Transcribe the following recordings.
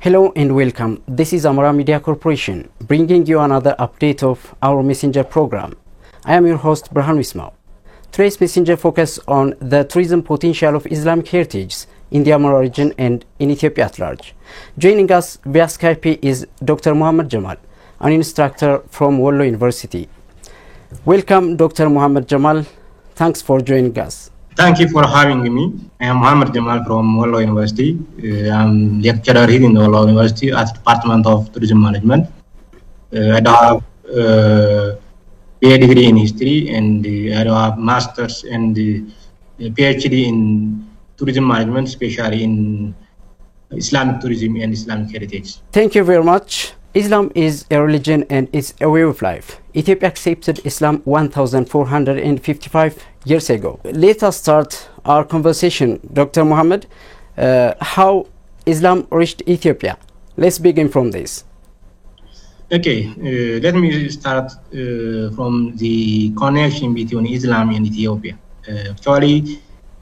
Hello and welcome. This is Amhara Media Corporation bringing you another update of our Messenger program. I am your host Burhan Wismal. Today's Messenger focus on the tourism potential of Islamic heritage in the Amhara region and in Ethiopia at large. Joining us via Skype is Dr. Muhammed Jemal, an instructor from Wollo University. Welcome, Dr. Muhammed Jemal. Thanks for joining us. Thank you for having me. I am Muhammed Jemal from Wollo University. I'm lecturer here in Wollo University at the Department of Tourism Management. I have BA degree in history and I have masters and PhD in tourism management, especially in Islamic tourism and Islamic heritage. Thank you very much. Islam is a religion and it's a way of life. Ethiopia accepted Islam 1455 years ago. Let us start our conversation, Dr. Muhammad. How Islam reached Ethiopia? Let's begin from this. Okay, let me start from the connection between Islam and Ethiopia. Actually,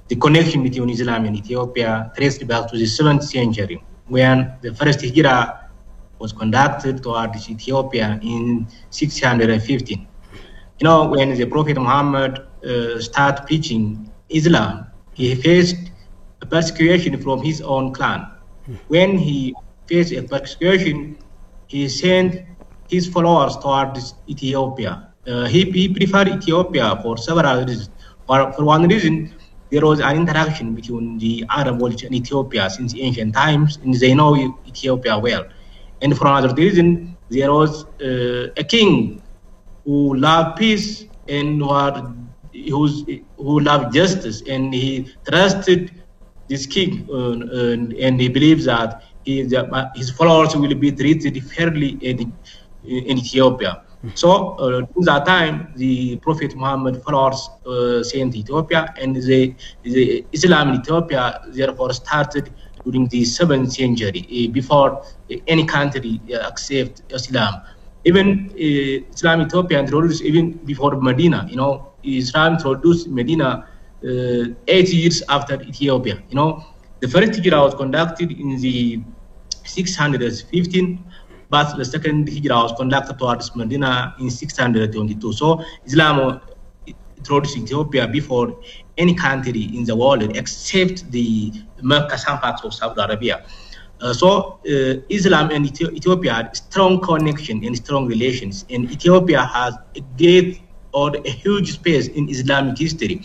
the connection between Islam and Ethiopia traced back to the 7th century when the first hijrah was conducted towards Ethiopia in 615. You know, when the Prophet Muhammad started preaching Islam, he faced a persecution from his own clan. When he faced a persecution, he sent his followers towards Ethiopia. He preferred Ethiopia for several reasons. For one reason, there was an interaction between the Arab world and Ethiopia since ancient times, and they know Ethiopia well. And for another reason, there was a king who loved peace and who loved justice, and he trusted this king, and he believes that his followers will be treated fairly in Ethiopia. So during that time, the Prophet Muhammad followers sent Ethiopia, and the Islam in Ethiopia therefore started during the 7th century, before any country accept Islam. Even Islam in Ethiopia introduced even before Medina. You know, Islam introduced Medina 8 years after Ethiopia. You know, the first hijrah was conducted in the 615, but the second hijrah was conducted towards Medina in 622. So Islam introduced Ethiopia before any country in the world except the Mecca, some parts of Saudi Arabia. So Islam and Ethiopia had strong connection and strong relations, and Ethiopia has a great or a huge space in Islamic history.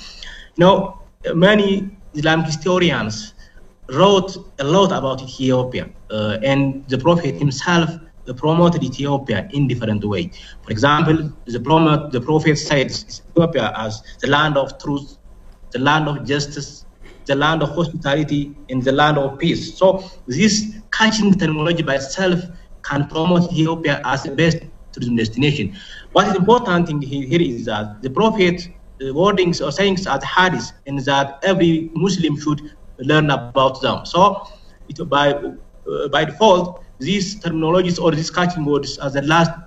Now, many Islamic historians wrote a lot about Ethiopia, and the Prophet himself promoted Ethiopia in different ways. For example, the Prophet said Ethiopia as the land of truth, the land of justice, the land of hospitality, and the land of peace. So this catching terminology by itself can promote Ethiopia as the best tourism destination. What is important thing here is that the Prophet wordings or sayings are hadith, and that every Muslim should learn about them. So by default, these terminologies or these catching words as a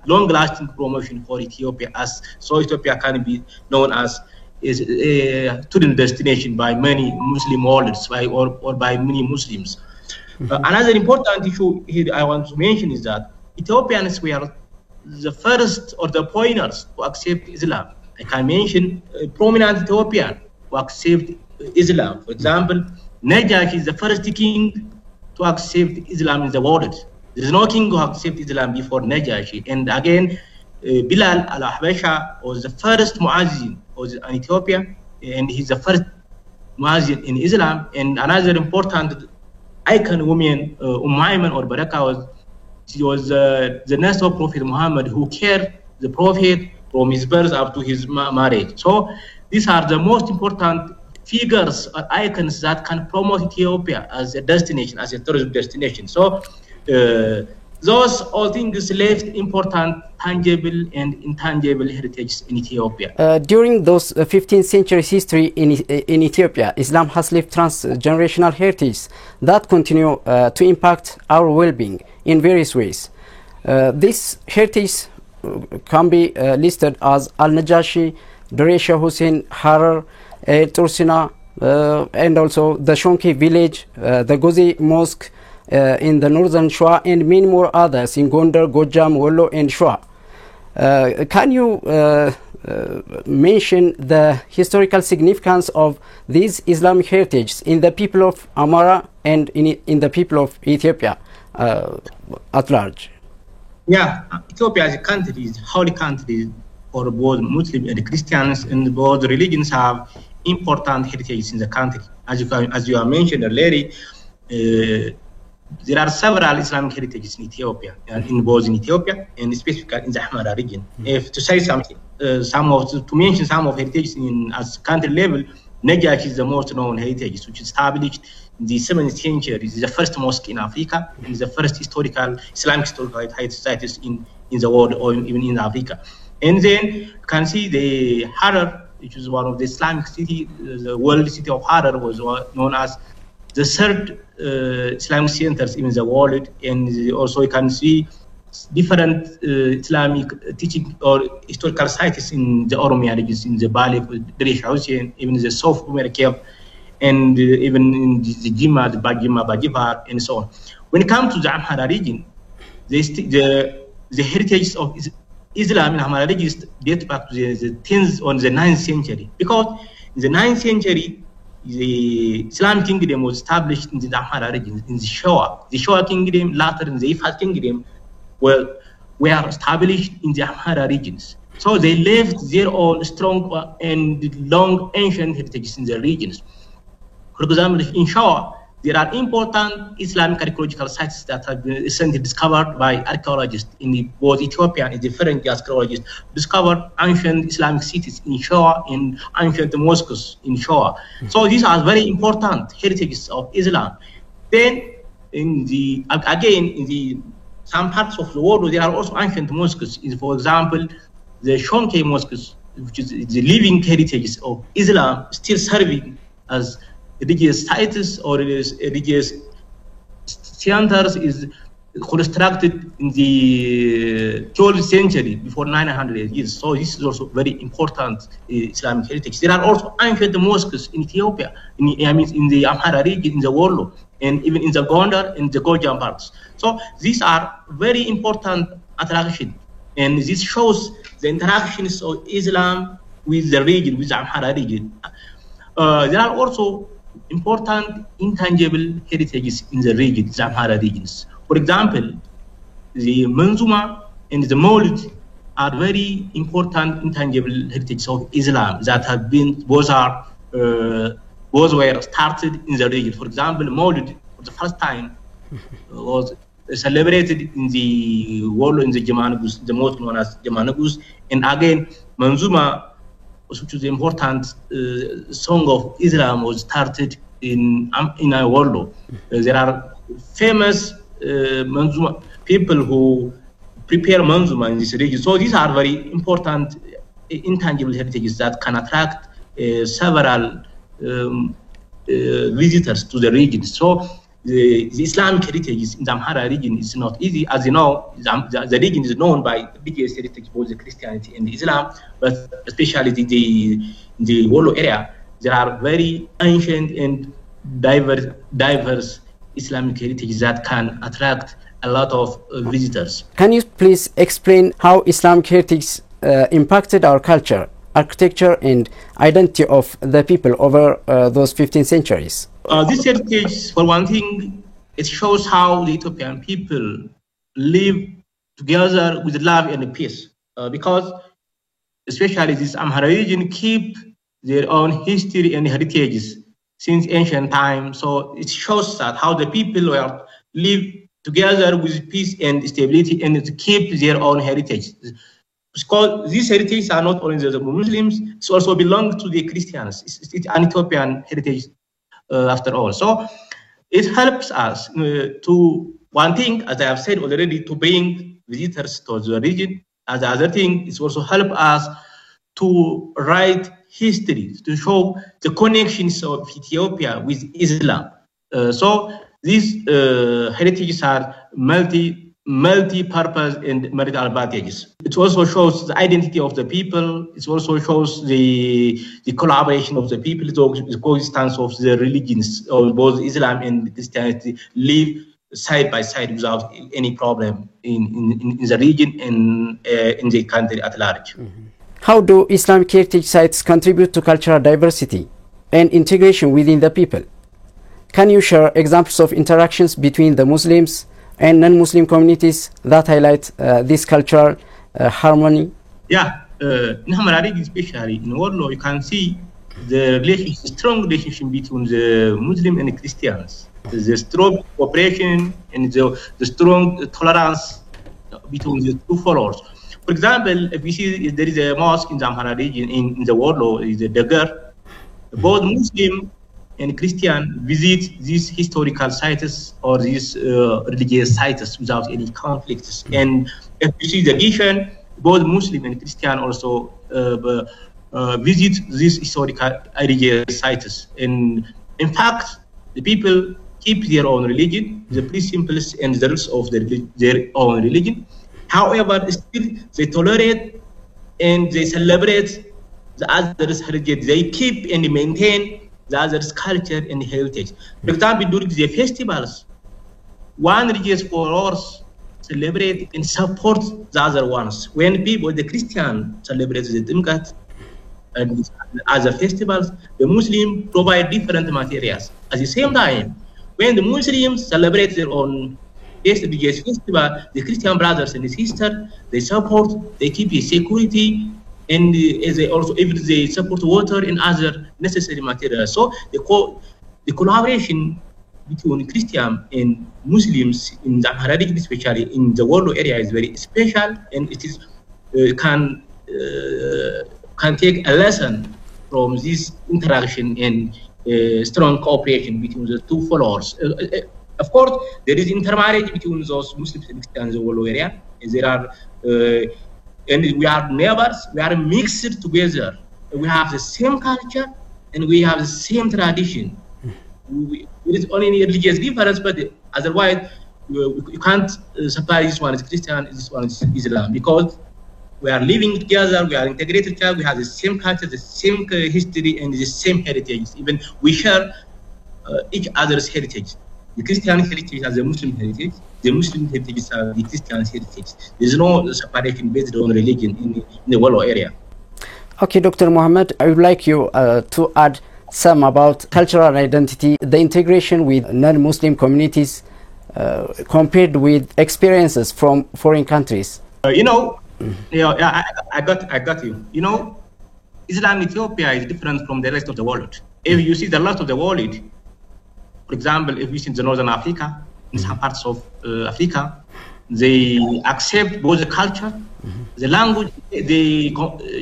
long-lasting promotion for Ethiopia, so Ethiopia can be known as is a tourism destination by many Muslim worlds or by many Muslims. Another important issue here I want to mention is that Ethiopians were the first or the pioneers to accept Islam. I can mention a prominent Ethiopian who accepted Islam. For example, Najashi is the first king to accept Islam in the world. There is no king who accepted Islam before Najashi. And again, Bilal al-Habasha was the first muazzin in Ethiopia, and he's the first muazzin in Islam. And another important icon woman, Ayman or Baraka, she was the nurse of Prophet Muhammad who cared the Prophet from his birth up to his marriage. So these are the most important figures or icons that can promote Ethiopia as a destination, as a tourism destination. So those all things left important tangible and intangible heritage in Ethiopia. During those 15th century history in Ethiopia, Islam has left transgenerational heritage that continue to impact our well-being in various ways. This heritage can be listed as Al-Najashi, Doresha Hussein, Harar, Tursina, and also the Shonki village, the Gozi Mosque, in the northern Shoa, and many more others in Gondar, Gojam, Wollo, and Shoa. Can you mention the historical significance of these Islamic heritages in the people of Amhara and in the people of Ethiopia at large? Yeah, Ethiopia as a country is a holy country for both Muslims and Christians, and both religions have important heritages in the country. As you have mentioned earlier, there are several Islamic heritages in Ethiopia, in Ethiopia and specifically in the Amhara region. If to say something, to mention some of heritages as country level, Najash is the most known heritage, which is established in the 7th century. It is the first mosque in Africa. It is the first Islamic historical sites in the world, or even in Africa. And then you can see the Harar, which is one of the Islamic city. The world city of Harar was known as the third Islamic centers in the world. And also you can see different Islamic teaching or historical sites in the Oromia regions, in the Bali, Darish Hussein, even the South America, and even in the Jimma, the Bajibar, and so on. When it comes to the Amhara region, the heritage of Islam in Amhara region dates back to the 10th or the 9th century, because in the 9th century, the Islamic kingdom was established in the Amhara region, in the Shoa. The Shoa kingdom, later in the Ifat kingdom, were established in the Amhara regions. So they left their own strong and long ancient heritages in the regions. For example, in Shoa, there are important Islamic archaeological sites that have been recently discovered by archaeologists in both Ethiopia and different archaeologists, discovered ancient Islamic cities in Shoa and ancient mosques in Shoa. So these are very important heritages of Islam. Then, in some parts of the world, there are also ancient mosques. For example, the Shonke mosques, which is the living heritages of Islam, still serving as religious sites or religious centers, is constructed in the 12th century, before 900 years. So this is also very important Islamic heritage. There are also ancient mosques in Ethiopia, in the Amhara region, in the Wollo, and even in the Gondar and the Gojam parts. So these are very important attractions, and this shows the interactions of Islam with the region, with the Amhara region. There are also important intangible heritages in the region, the Amhara regions. For example, the Manzuma and the Maulid are very important intangible heritages of Islam that have been, both were started in the region. For example, Maulid, for the first time, was celebrated in the world, in the Jemanagus, the most known as Jemanagus. And again, Manzuma, which is the important song of Islam, was started in our world. There are famous Manzuma people who prepare Manzuma in this region. So these are very important intangible heritages that can attract several visitors to the region. So the Islamic heritages in the Amhara region is not easy. As you know, the region is known by religious heritage, both the Christianity and the Islam, but especially the Wollo area, there are very ancient and diverse Islamic heritages that can attract a lot of visitors. Can you please explain how Islamic heritage impacted our culture, architecture, and identity of the people over those 15 centuries? This heritage, for one thing, it shows how the Ethiopian people live together with love and peace. Because especially this Amhara region keep their own history and heritages since ancient times. So it shows that how the people live together with peace and stability and to keep their own heritage. Because these heritages are not only the Muslims, it also belongs to the Christians. It's an Ethiopian heritage after all. So it helps us to, one thing, as I have said already, to bring visitors to the region. As the other thing, it also help us to write history, to show the connections of Ethiopia with Islam. So these heritages are multi-purpose and marital advantages. It also shows the identity of the people. It also shows the collaboration of the people, the coexistence of the religions, of both Islam and Christianity, live side by side without any problem in the region and in the country at large. How do Islamic heritage sites contribute to cultural diversity and integration within the people? Can you share examples of interactions between the Muslims and non-Muslim communities that highlight this cultural harmony? Yeah, in Amhara region, especially in Warlo, you can see the strong relationship between the Muslim and the Christians. The strong cooperation and the strong tolerance between the two followers. For example, if we see there is a mosque in the Amhara region, in the Warlo, is the Dagar. Both Muslim and Christian visit these historical sites or these religious sites without any conflicts. And if you see the Gishan, both Muslim and Christian also visit these historical religious sites. And in fact, the people keep their own religion, the principles and the rules of their own religion. However, still they tolerate and they celebrate the others' heritage. They keep and maintain the others' culture and heritage. For example, during the festivals, one religious followers celebrate and support the other ones. When people, the Christian celebrate the Dimkat and other festivals, the Muslim provide different materials. At the same time, when the Muslims celebrate their own religious festival, the Christian brothers and sisters, they support, they keep the security, and they also even they support water and other necessary materials. So the collaboration between Christian and Muslims in the Amhara region, especially in the Warlo area, is very special, and it is can take a lesson from this interaction and strong cooperation between the two followers. Of course, there is intermarriage between those Muslims and Christians in the Warlo area. There are, and we are neighbors. We are mixed together. We have the same culture and we have the same tradition. There is only religious difference, but otherwise you can't supply this one is Christian, this one is Islam, because we are living together, we are integrated together, we have the same culture, the same history, and the same heritage. Even we share each other's heritage. The Christian heritage has the Muslim heritage, the Muslim heritage has the Christian heritage. There is no separation based on religion in the Warlo area. Okay, Dr. Muhammad, I would like you to add some about cultural identity, the integration with non-Muslim communities compared with experiences from foreign countries. I got you. Islam in Ethiopia is different from the rest of the world. If you see the rest of the world, for example, if we see the Northern Africa, in some parts of Africa, they accept both the culture, the language, they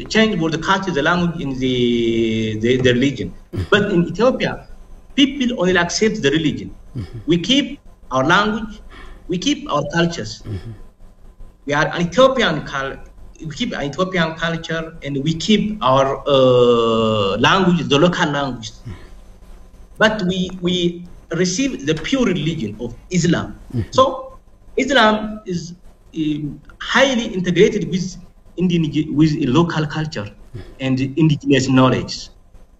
change both the culture, the language, in the religion. But in Ethiopia, people only accept the religion. We keep our language, we keep our cultures. We are an Ethiopian we keep an Ethiopian culture, and we keep our language, the local language. But we receive the pure religion of Islam. So Islam is highly integrated with local culture and indigenous knowledge.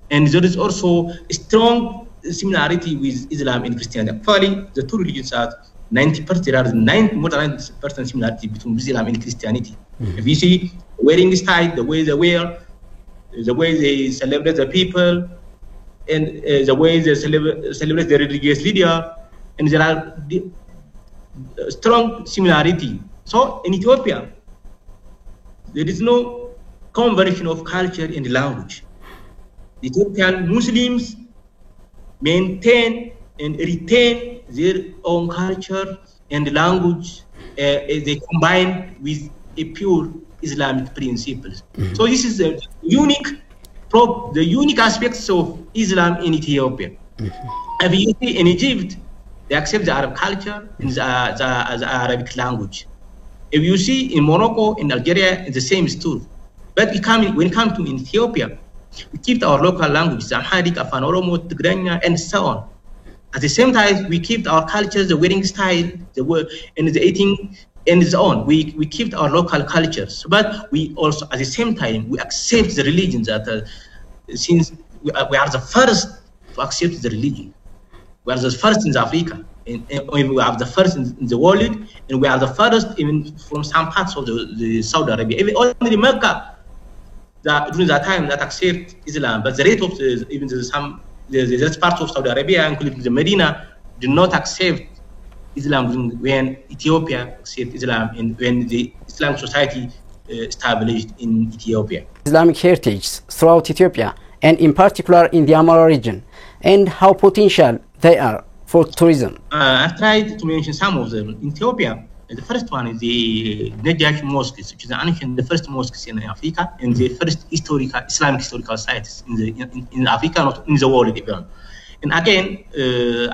And there is also a strong similarity with Islam and Christianity. Actually, the two religions are 90%, more than 90% similarity between Islam and Christianity. If you see wearing style, the way they wear, the way they celebrate the people, and the way they celebrate the religious leader, and there are strong similarity. So in Ethiopia, there is no conversion of culture and language. The Ethiopian Muslims maintain and retain their own culture and language. They combine with a pure Islamic principles. So this is the unique aspects of Islam in Ethiopia. If you see in Egypt, they accept the Arab culture and the Arabic language. If you see in Morocco, in Algeria, it's the same is true. But when it comes to Ethiopia, we keep our local language, the Amharic, Afan Oromo, Tigranya, and so on. At the same time, we keep our culture, the wearing style, the word, and the eating, and so on. We keep our local cultures, but we also, at the same time, we accept the religions that, since we are the first to accept the religion. We are the first in Africa, we have the first in the world, and we are the first even from some parts of the Saudi Arabia. Even only Mecca, that during that time that accept Islam, but the rate of the parts of Saudi Arabia, including the Medina, did not accept Islam when Ethiopia accepted Islam and when the Islamic society established in Ethiopia. Islamic heritage throughout Ethiopia, and in particular in the Amhara region, and how potential they are for tourism. I've tried to mention some of them. In Ethiopia, the first one is the Najash Mosque, which is the first mosques in Africa, and the first Islamic historical sites in Africa, not in the world even. And again,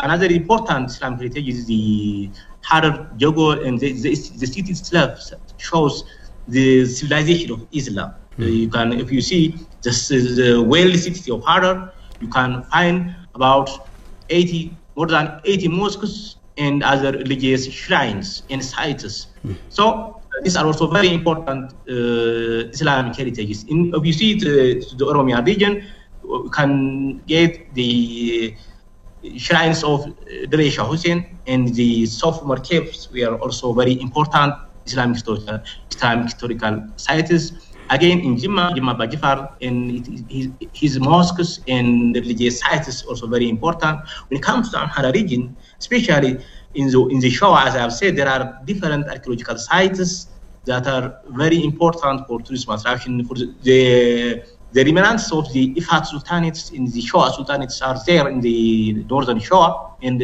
another important Islamic heritage is the Harar Jogor, and the city itself shows the civilization of Islam. You can, if you see the world city of Harar, you can find about more than 80 mosques and other religious shrines and sites. So these are also very important Islamic heritages. If you see the Oromia region, you can get the shrines of Dere Shah Hussein and the Sofumar caves, were also very important Islamic historical sites. Again, in Jimma Bajifar, and his mosques and religious sites is also very important. When it comes to Amhara region, especially in the Shoah, as I have said, there are different archaeological sites that are very important for tourism attraction. For the remnants of the Ifat Sultanates in the Shoah Sultanates are there in the northern Shoah, and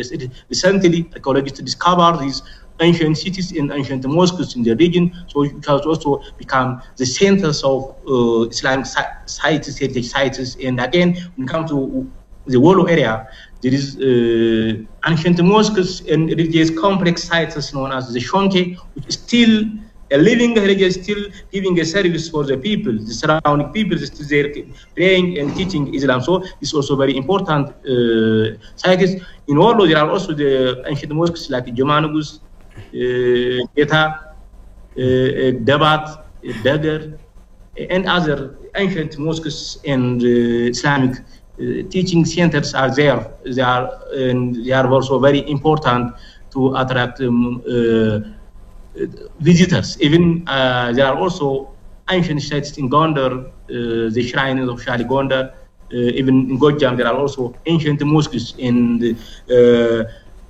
recently archaeologists discovered these ancient cities and ancient mosques in the region, so it has also become the centers of Islamic sites, heritage sites. And again, when it comes to the Wolo area, there is ancient mosques and religious complex sites known as the Shonke, which is still a living heritage, still giving a service for the people, the surrounding people, still there praying and teaching Islam. So it's also very important sites. In Wolo, there are also the ancient mosques like Jomanugus, Geta, Dabat, Dagar, and other ancient mosques and Islamic teaching centers are there. They are also very important to attract visitors. Even there are also ancient sites in Gondar, the shrines of Shali Gondar. Even in Gojam, there are also ancient mosques and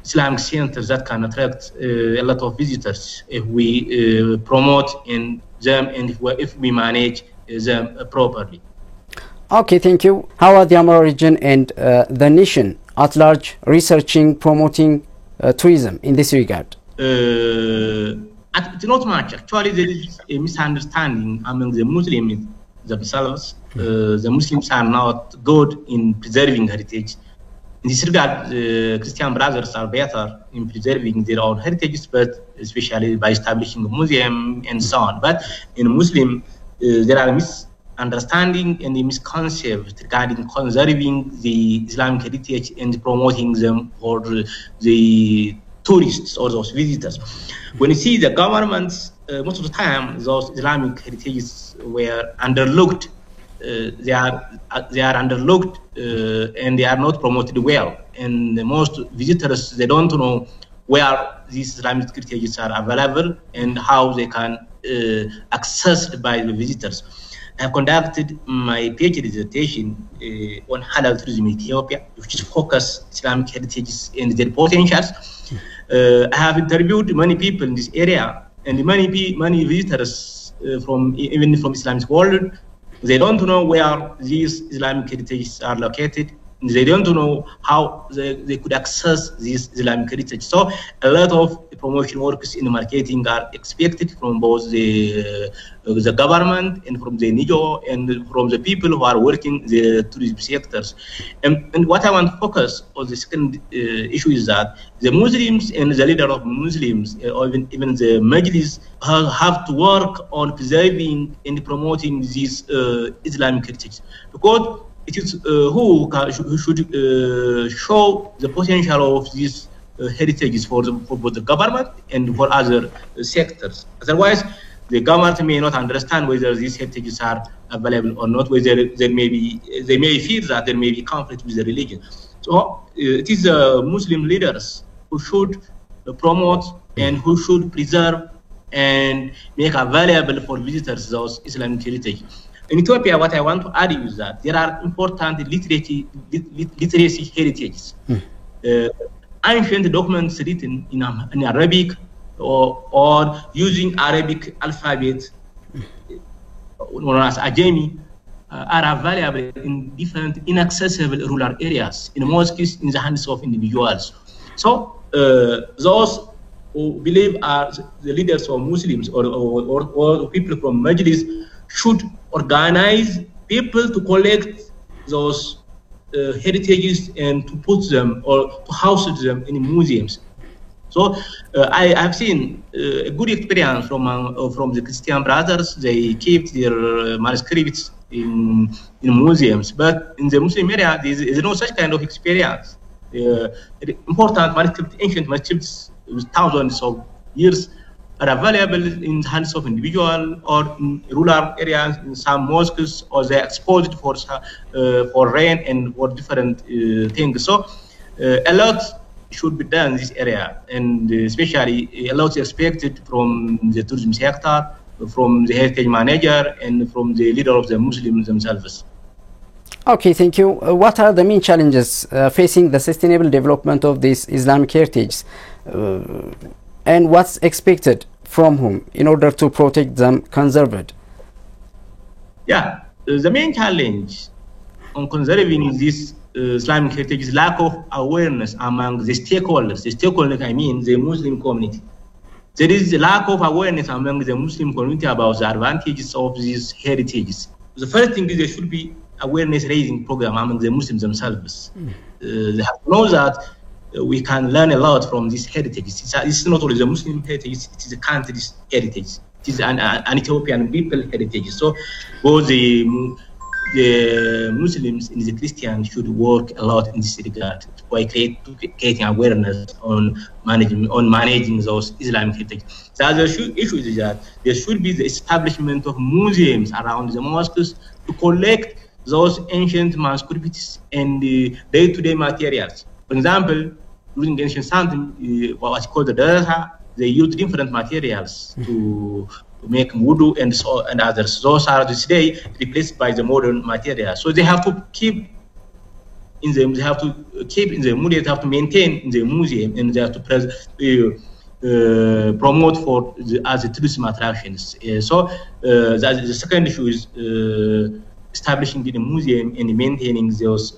Islamic centers that can attract a lot of visitors if we promote them and if we manage them properly. Okay, thank you. How are the Amhara region and the nation at large researching, promoting tourism in this regard? Not much. Actually, there is a misunderstanding among the Muslims themselves. The Muslims are not good in preserving heritage. In this regard, Christian brothers are better in preserving their own heritages, but especially by establishing a museum and so on. But in Muslim, there are misunderstanding and the misconceptions regarding conserving the Islamic heritage and promoting them for the tourists or those visitors. When you see the governments, most of the time, those Islamic heritages were underlooked. They are underlooked and they are not promoted well. And most visitors, they don't know where these Islamic heritages are available and how they can accessed by the visitors. I have conducted my PhD dissertation on halal tourism in Ethiopia, which is focused Islamic heritages and their potentials. I have interviewed many people in this area, and many visitors from Islamic world. They don't know where these Islamic heritages are located. They don't know how they could access these Islamic heritage. So a lot of promotion works in marketing are expected from both the government and from the NGO and from the people who are working the tourism sectors. And what I want to focus on the second issue is that the Muslims and the leader of Muslims, or even the Majlis, have to work on preserving and promoting these Islamic heritage, because it is who should show the potential of these heritages for both the government and for other sectors. Otherwise, the government may not understand whether these heritages are available or not, whether they may fear that there may be conflict with the religion. So it is Muslim leaders who should promote and who should preserve and make available for visitors those Islamic heritage. In Ethiopia, what I want to add is that there are important literacy heritages. Ancient documents written in Arabic or using Arabic alphabet, known as Ajami, are available in different inaccessible rural areas, in mosques, in the hands of individuals. So those who believe are the leaders of Muslims or people from Majlis should organize people to collect those heritages and to put them or to house them in museums. So I have seen a good experience from the Christian brothers. They keep their manuscripts in museums, but in the Muslim area there is no such kind of experience. Important manuscripts, ancient manuscripts with thousands of years are available in the hands of individual or in rural areas, in some mosques, or they are exposed for rain and for different things. So a lot should be done in this area, and especially a lot is expected from the tourism sector, from the heritage manager, and from the leader of the Muslims themselves. Okay, thank you. What are the main challenges facing the sustainable development of these Islamic heritages, and what's expected from whom in order to protect them, conserve it? Yeah, the main challenge on conserving this Islamic heritage is lack of awareness among the stakeholders. The stakeholders, I mean the Muslim community. There is a lack of awareness among the Muslim community about the advantages of these heritages. The first thing is there should be awareness raising program among the Muslims themselves. They have to know that we can learn a lot from these heritages. It's not only the Muslim heritage, it is a country's heritage. It is an Ethiopian people heritage. So both the Muslims and the Christians should work a lot in this regard by creating awareness on managing those Islamic heritage. The other issue is that there should be the establishment of museums around the mosques to collect those ancient manuscripts and day-to-day materials. For example, using ancient something, what's called the darha, they use different materials to make wudu and others. Those are today replaced by the modern materials. So they have to keep in the museum, they have to maintain in the museum, and they have to promote as a tourism attractions. So the second issue is establishing the museum and maintaining those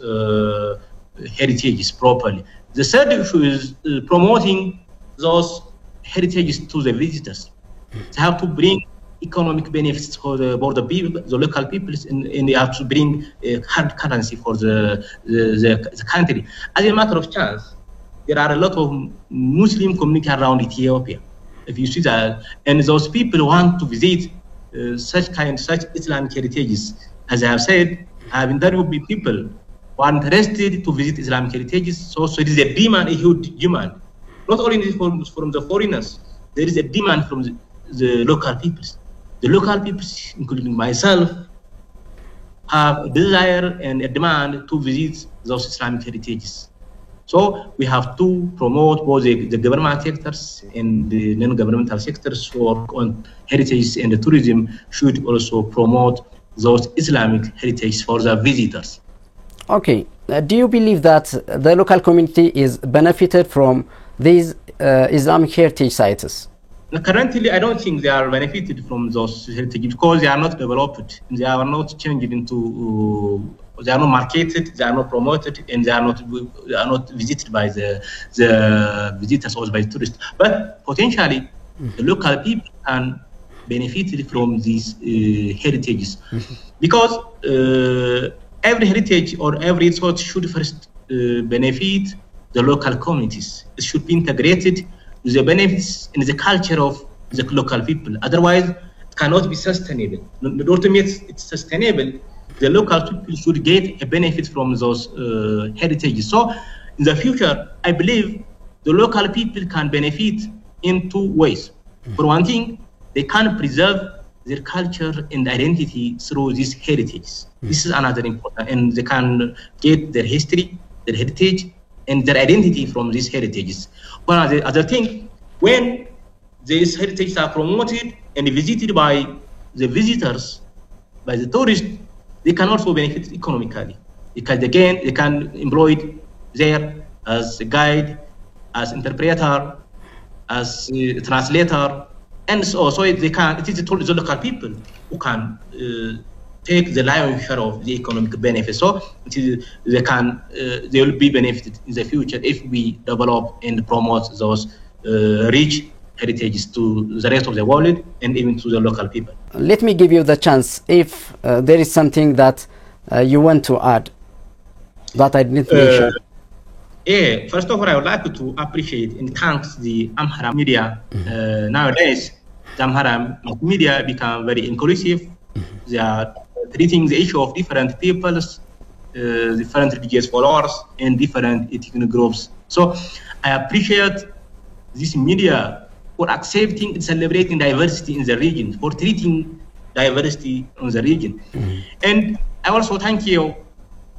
heritages properly. The third issue is promoting those heritages to the visitors. They have to bring economic benefits for the people, the local peoples, and they have to bring hard currency for the country. As a matter of chance, there are a lot of Muslim community around Ethiopia. If you see that, and those people want to visit such Islamic heritages. As I have said, I have interviewed with people who are interested to visit Islamic heritages. So it is a demand, a huge demand. Not only from the foreigners, there is a demand from the local peoples. The local peoples, including myself, have a desire and a demand to visit those Islamic heritages. So we have to promote both the government sectors and the non-governmental sectors who work on heritage, and the tourism should also promote those Islamic heritage for the visitors. Okay. Do you believe that the local community is benefited from these Islamic heritage sites? Currently, I don't think they are benefited from those heritages because they are not developed. They are not changed into. They are not marketed. They are not promoted, and they are not visited by the visitors or by the tourists. But potentially, the local people can benefit from these heritages, because every heritage or every resource should first benefit the local communities. It should be integrated with the benefits and the culture of the local people. Otherwise, it cannot be sustainable. In order to make it sustainable, the local people should get a benefit from those heritages. So, in the future, I believe the local people can benefit in two ways. For one thing, they can preserve their culture and identity through these heritages. This is another important, and they can get their history, their heritage, and their identity from these heritages. But the other thing, when these heritages are promoted and visited by the visitors, by the tourists, they can also benefit economically, because again they can employ there as a guide, as interpreter, as a translator, and so they can. It is the local people who can take the lion's share of the economic benefit. So they will be benefited in the future if we develop and promote those rich heritages to the rest of the world and even to the local people. Let me give you the chance if there is something that you want to add that I didn't mention. Yeah, first of all, I would like to appreciate and thank the Amhara media. Nowadays, the Amhara media become very inclusive. They are treating the issue of different peoples, different religious followers, and different ethnic groups. So I appreciate this media for accepting and celebrating diversity in the region, for treating diversity in the region. And I also thank you,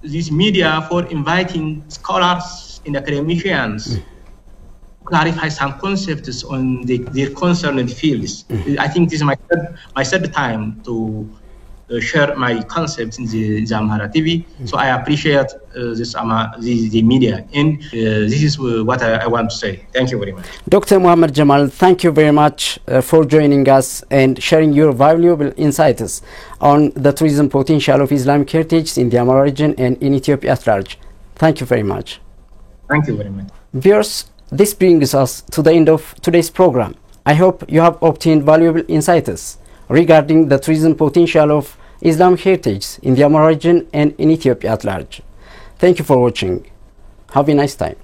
this media, for inviting scholars and academicians to clarify some concepts on their concerned fields. I think this is my third time to share my concepts in the Amhara TV. So I appreciate the media, and this is what I want to say. Thank you very much. Dr. Muhammed Jemal, thank you very much for joining us and sharing your valuable insights on the tourism potential of Islamic heritage in the Amhara region and in Ethiopia at large. Thank you very much. Thank you very much. Viewers, this brings us to the end of today's program. I hope you have obtained valuable insights regarding the tourism potential of Islamic heritage in the Amhara region and in Ethiopia at large. Thank you for watching. Have a nice time.